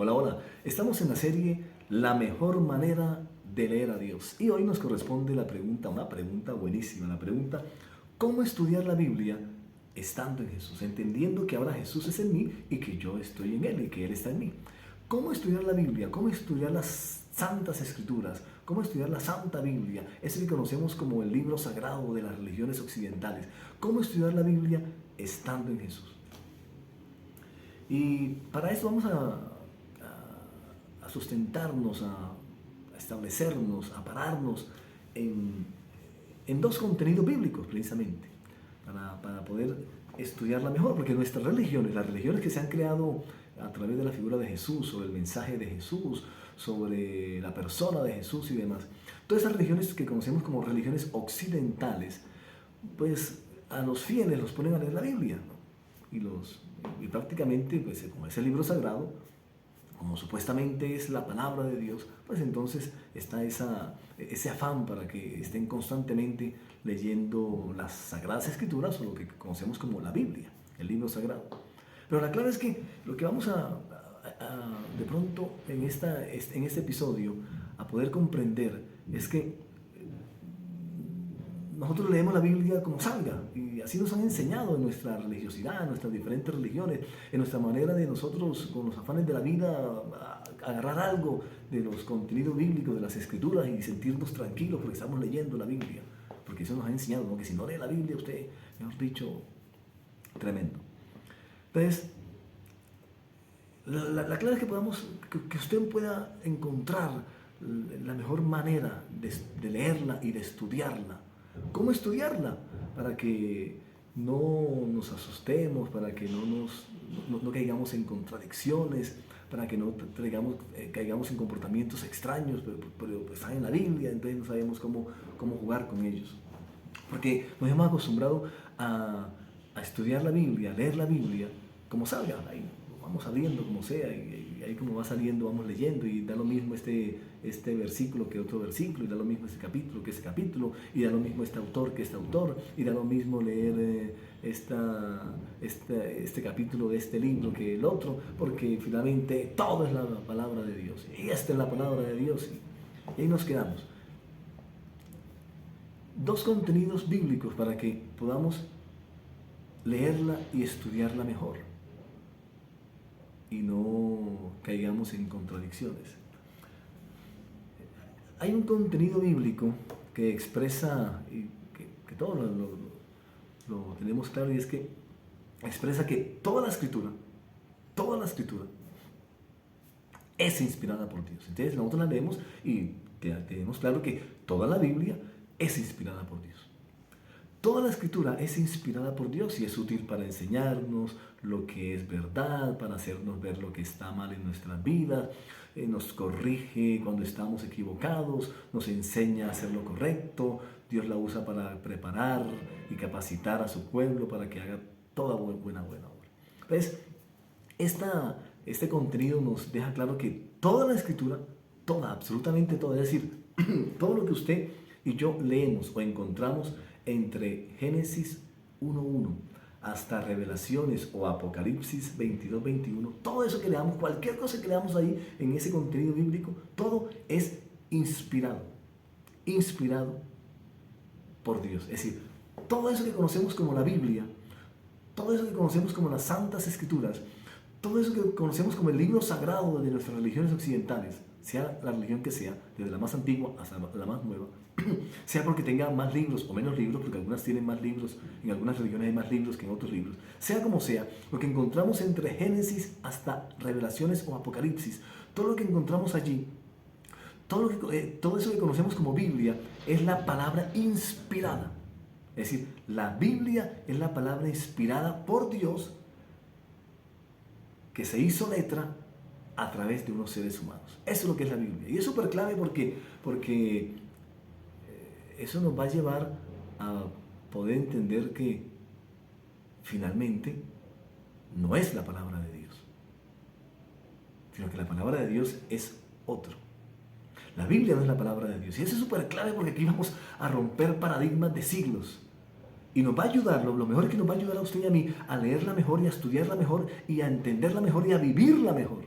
Hola, hola. Estamos en la serie La mejor manera de leer a Dios. Y hoy nos corresponde la pregunta, una pregunta buenísima, la pregunta, ¿cómo estudiar la Biblia estando en Jesús? Entendiendo que ahora Jesús es en mí y que yo estoy en Él y que Él está en mí. ¿Cómo estudiar la Biblia? ¿Cómo estudiar las Santas Escrituras? ¿Cómo estudiar la Santa Biblia? Ese que conocemos como el libro sagrado de las religiones occidentales. ¿Cómo estudiar la Biblia estando en Jesús? Y para eso vamos a sustentarnos, a establecernos, a pararnos en, en dos contenidos bíblicos precisamente, para poder estudiarla mejor, porque nuestras religiones, las religiones que se han creado a través de la figura de Jesús, sobre el mensaje de Jesús, sobre la persona de Jesús y demás, todas esas religiones que conocemos como religiones occidentales, pues a los fieles los ponen a leer la Biblia, ¿no? Y prácticamente, pues como es el libro sagrado, como supuestamente es la palabra de Dios, pues entonces está ese afán para que estén constantemente leyendo las Sagradas Escrituras o lo que conocemos como la Biblia, el libro sagrado. Pero la clave es que lo que vamos de pronto en este episodio a poder comprender es que nosotros leemos la Biblia como salga y así nos han enseñado en nuestra religiosidad, en nuestras diferentes religiones, en nuestra manera de nosotros con los afanes de la vida agarrar algo de los contenidos bíblicos, de las escrituras y sentirnos tranquilos porque estamos leyendo la Biblia, porque eso nos ha enseñado, ¿no? Que si no lee la Biblia usted, mejor dicho, tremendo. Entonces, la clave es que usted pueda encontrar la mejor manera de leerla y de estudiarla. ¿Cómo estudiarla? Para que no nos asustemos, para que no caigamos en contradicciones, para que no caigamos en comportamientos extraños, pero están en la Biblia, entonces no sabemos cómo jugar con ellos. Porque nos hemos acostumbrado a estudiar la Biblia, a leer la Biblia, como salga, ahí vamos saliendo como sea, y ahí como va saliendo vamos leyendo, y da lo mismo este versículo que otro versículo, y da lo mismo este capítulo que ese capítulo, y da lo mismo este autor que este autor, y da lo mismo leer este capítulo de este libro que el otro, porque finalmente todo es la palabra de Dios, y esta es la palabra de Dios, y ahí nos quedamos. Dos contenidos bíblicos para que podamos leerla y estudiarla mejor y no caigamos en contradicciones. Hay un contenido bíblico que expresa, y que todos lo tenemos claro, y es que expresa que toda la escritura es inspirada por Dios. Entonces nosotros la leemos y tenemos claro que toda la Biblia es inspirada por Dios. Toda la escritura es inspirada por Dios y es útil para enseñarnos lo que es verdad, para hacernos ver lo que está mal en nuestras vidas, nos corrige cuando estamos equivocados, nos enseña a hacer lo correcto. Dios la usa para preparar y capacitar a su pueblo para que haga toda buena obra. Entonces, este contenido nos deja claro que toda la escritura, toda, absolutamente toda, es decir, todo lo que usted y yo leemos o encontramos entre Génesis 1:1 hasta Revelaciones o Apocalipsis 22:21, todo eso que leamos, cualquier cosa que leamos ahí en ese contenido bíblico, todo es inspirado por Dios. Es decir, todo eso que conocemos como la Biblia, todo eso que conocemos como las Santas Escrituras, todo eso que conocemos como el libro sagrado de nuestras religiones occidentales, sea la religión que sea, desde la más antigua hasta la más nueva, sea porque tenga más libros o menos libros, porque algunas tienen más libros, en algunas religiones hay más libros que en otros libros, sea como sea, lo que encontramos entre Génesis hasta Revelaciones o Apocalipsis, todo lo que encontramos allí, todo eso que conocemos como Biblia, es la palabra inspirada. Es decir, la Biblia es la palabra inspirada por Dios que se hizo letra a través de unos seres humanos. Eso es lo que es la Biblia. Y es súper clave porque eso nos va a llevar a poder entender que finalmente no es la palabra de Dios, sino que la palabra de Dios es otro. La Biblia no es la palabra de Dios. Y eso es súper clave porque aquí vamos a romper paradigmas de siglos. Y nos va a ayudar, lo mejor es que nos va a ayudar a usted y a mí a leerla mejor y a estudiarla mejor y a entenderla mejor y a vivirla mejor.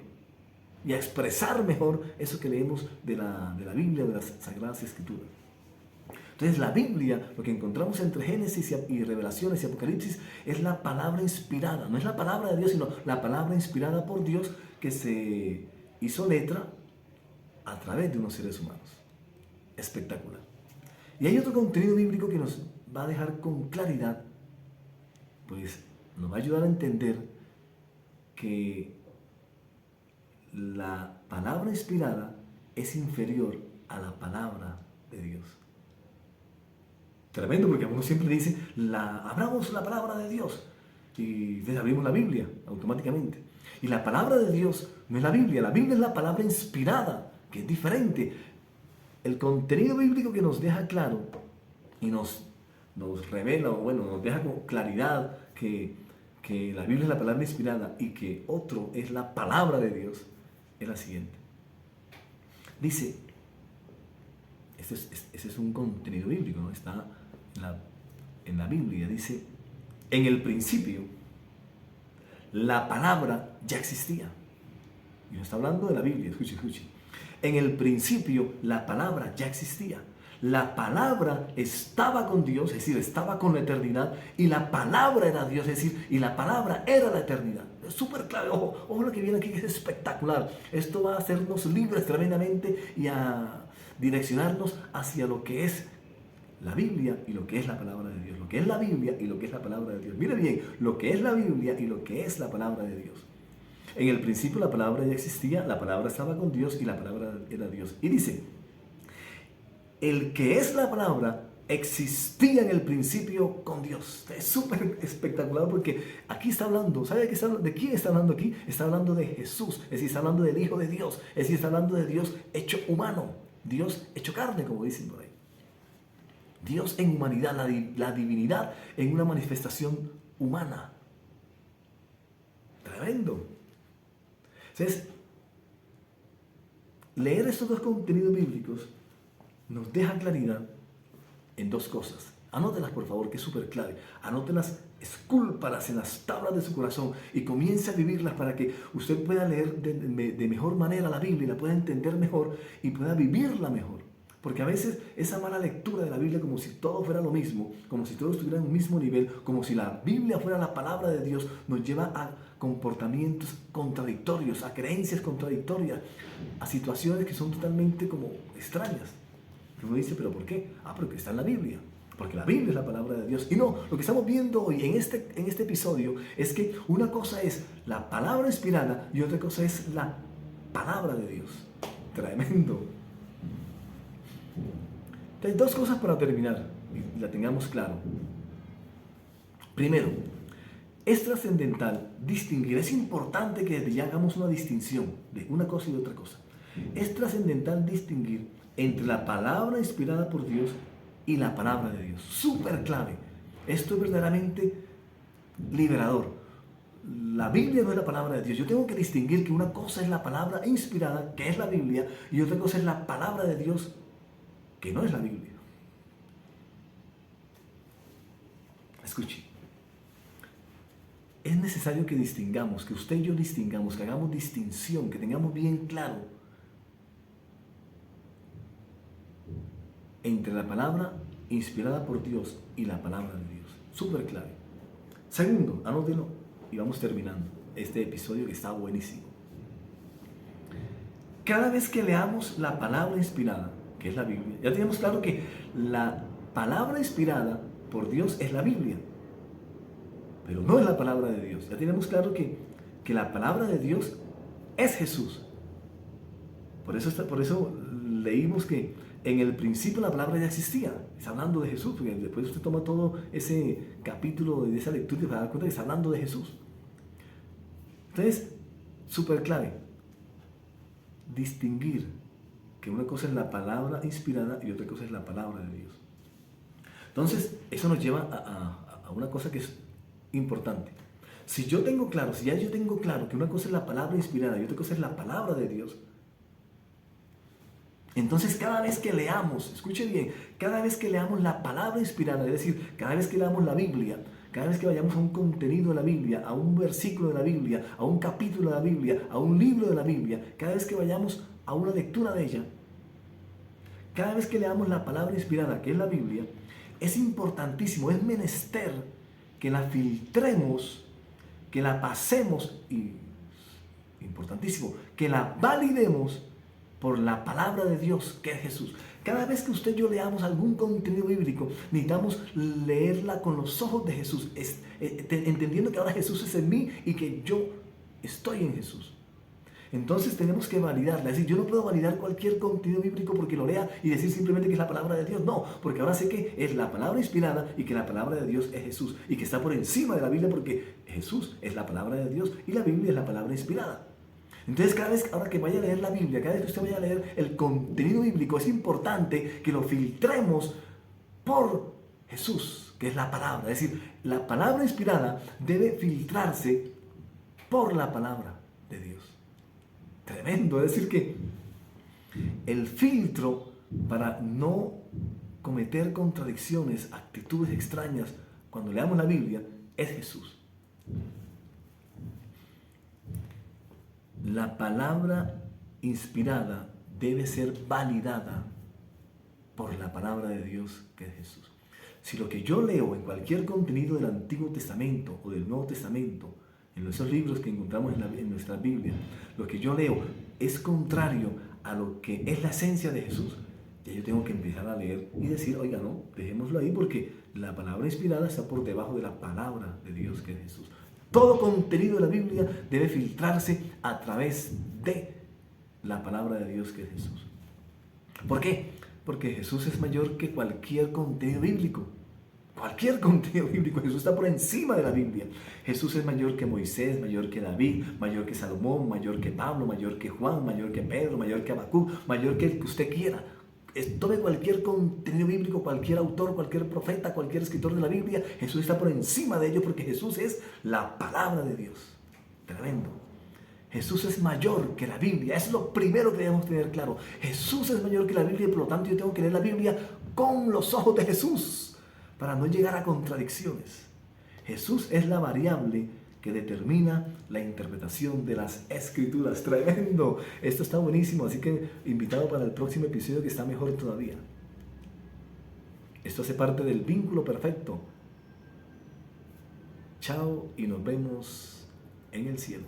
y a expresar mejor eso que leemos de la Biblia, de las Sagradas Escrituras. Entonces la Biblia, lo que encontramos entre Génesis y Revelaciones y Apocalipsis, es la palabra inspirada. No es la palabra de Dios, sino la palabra inspirada por Dios que se hizo letra a través de unos seres humanos. Espectacular. Y hay otro contenido bíblico que nos va a dejar con claridad, pues nos va a ayudar a entender que la palabra inspirada es inferior a la palabra de Dios. Tremendo, porque uno siempre dice, abramos la palabra de Dios y abrimos la Biblia automáticamente. Y la palabra de Dios no es la Biblia es la palabra inspirada, que es diferente. El contenido bíblico que nos deja claro y nos revela, o bueno, nos deja con claridad que la Biblia es la palabra inspirada y que otro es la palabra de Dios, es la siguiente. Dice, ese es un contenido bíblico, ¿no? Está en la Biblia, dice, en el principio la palabra ya existía. Y no está hablando de la Biblia, escuche. En el principio la palabra ya existía. La palabra estaba con Dios, es decir, estaba con la eternidad, y la palabra era Dios, es decir, y la palabra era la eternidad. Es súper clave, ojo lo que viene aquí, es espectacular. Esto va a hacernos libres tremendamente y a direccionarnos hacia lo que es la Biblia y lo que es la palabra de Dios. Lo que es la Biblia y lo que es la palabra de Dios. Mire bien, lo que es la Biblia y lo que es la palabra de Dios. En el principio la palabra ya existía, la palabra estaba con Dios y la palabra era Dios. Y dice, el que es la palabra existía en el principio con Dios. Es súper espectacular porque aquí está hablando, ¿sabe de quién está hablando aquí? Está hablando de Jesús, es decir, está hablando del Hijo de Dios, es decir, está hablando de Dios hecho humano, Dios hecho carne, como dicen por ahí. Dios en humanidad, la divinidad en una manifestación humana. Tremendo. Entonces, leer estos dos contenidos bíblicos nos deja claridad en dos cosas. Anótelas, por favor, que es súper clave. Anótelas, escúlpalas en las tablas de su corazón y comience a vivirlas para que usted pueda leer de mejor manera la Biblia y la pueda entender mejor y pueda vivirla mejor. Porque a veces esa mala lectura de la Biblia, como si todo fuera lo mismo, como si todo estuviera en un mismo nivel, como si la Biblia fuera la palabra de Dios, nos lleva a comportamientos contradictorios, a creencias contradictorias, a situaciones que son totalmente como extrañas. Y uno dice, ¿pero por qué? Porque está en la Biblia. Porque la Biblia es la palabra de Dios. Y no, lo que estamos viendo hoy en este episodio es que una cosa es la palabra inspirada y otra cosa es la palabra de Dios. Tremendo. Hay dos cosas para terminar y la tengamos claro. Primero, es trascendental distinguir, es importante que ya hagamos una distinción de una cosa y de otra cosa. Es trascendental distinguir entre la palabra inspirada por Dios y la palabra de Dios. Súper clave. Esto es verdaderamente liberador. La Biblia no es la palabra de Dios. Yo tengo que distinguir que una cosa es la palabra inspirada, que es la Biblia, y otra cosa es la palabra de Dios, que no es la Biblia. Escuche. Es necesario que distingamos, que usted y yo distingamos, que hagamos distinción, que tengamos bien claro entre la palabra inspirada por Dios y la palabra de Dios. Súper clave. Segundo, anótelo y vamos terminando este episodio que está buenísimo. Cada vez que leamos la palabra inspirada, que es la Biblia, ya tenemos claro que la palabra inspirada por Dios es la Biblia, pero no es la palabra de Dios. Ya tenemos claro que la palabra de Dios es Jesús. Por eso leímos que en el principio la palabra ya existía. Está hablando de Jesús, porque después usted toma todo ese capítulo de esa lectura y se da cuenta que está hablando de Jesús. Entonces, súper clave, distinguir que una cosa es la palabra inspirada y otra cosa es la palabra de Dios. Entonces, eso nos lleva a una cosa que es importante. Si ya yo tengo claro que una cosa es la palabra inspirada y otra cosa es la palabra de Dios, entonces cada vez que leamos, escuche bien, cada vez que leamos la palabra inspirada, es decir, cada vez que leamos la Biblia, cada vez que vayamos a un contenido de la Biblia, a un versículo de la Biblia, a un capítulo de la Biblia, a un libro de la Biblia, cada vez que vayamos a una lectura de ella, cada vez que leamos la palabra inspirada, que es la Biblia, es importantísimo, es menester que la filtremos, que la pasemos y, importantísimo, que la validemos por la palabra de Dios, que es Jesús. Cada vez que usted y yo leamos algún contenido bíblico, necesitamos leerla con los ojos de Jesús, entendiendo que ahora Jesús es en mí y que yo estoy en Jesús. Entonces tenemos que validarla. Es decir, yo no puedo validar cualquier contenido bíblico porque lo lea y decir simplemente que es la palabra de Dios. No, porque ahora sé que es la palabra inspirada y que la palabra de Dios es Jesús y que está por encima de la Biblia porque Jesús es la palabra de Dios y la Biblia es la palabra inspirada. Entonces cada vez, ahora que vaya a leer la Biblia, cada vez que usted vaya a leer el contenido bíblico, es importante que lo filtremos por Jesús, que es la palabra. Es decir, la palabra inspirada debe filtrarse por la palabra de Dios. Tremendo, es decir que el filtro para no cometer contradicciones, actitudes extrañas cuando leamos la Biblia es Jesús. La palabra inspirada debe ser validada por la palabra de Dios que es Jesús. Si lo que yo leo en cualquier contenido del Antiguo Testamento o del Nuevo Testamento, en esos libros que encontramos en nuestra Biblia, lo que yo leo es contrario a lo que es la esencia de Jesús, ya yo tengo que empezar a leer y decir, oiga, no, dejémoslo ahí porque la palabra inspirada está por debajo de la palabra de Dios que es Jesús. Todo contenido de la Biblia debe filtrarse a través de la palabra de Dios que es Jesús. ¿Por qué? Porque Jesús es mayor que cualquier contenido bíblico. Cualquier contenido bíblico, Jesús está por encima de la Biblia. Jesús es mayor que Moisés, mayor que David, mayor que Salomón, mayor que Pablo, mayor que Juan, mayor que Pedro, mayor que Habacuc, mayor que el que usted quiera. Tome cualquier contenido bíblico, cualquier autor, cualquier profeta, cualquier escritor de la Biblia, Jesús está por encima de ello porque Jesús es la palabra de Dios. Tremendo. Jesús es mayor que la Biblia. Es lo primero que debemos tener claro. Jesús es mayor que la Biblia y por lo tanto yo tengo que leer la Biblia con los ojos de Jesús para no llegar a contradicciones. Jesús es la variable que determina la interpretación de las Escrituras. Tremendo. Esto está buenísimo, así que invitado para el próximo episodio que está mejor todavía. Esto hace parte del vínculo perfecto. Chao y nos vemos en el cielo.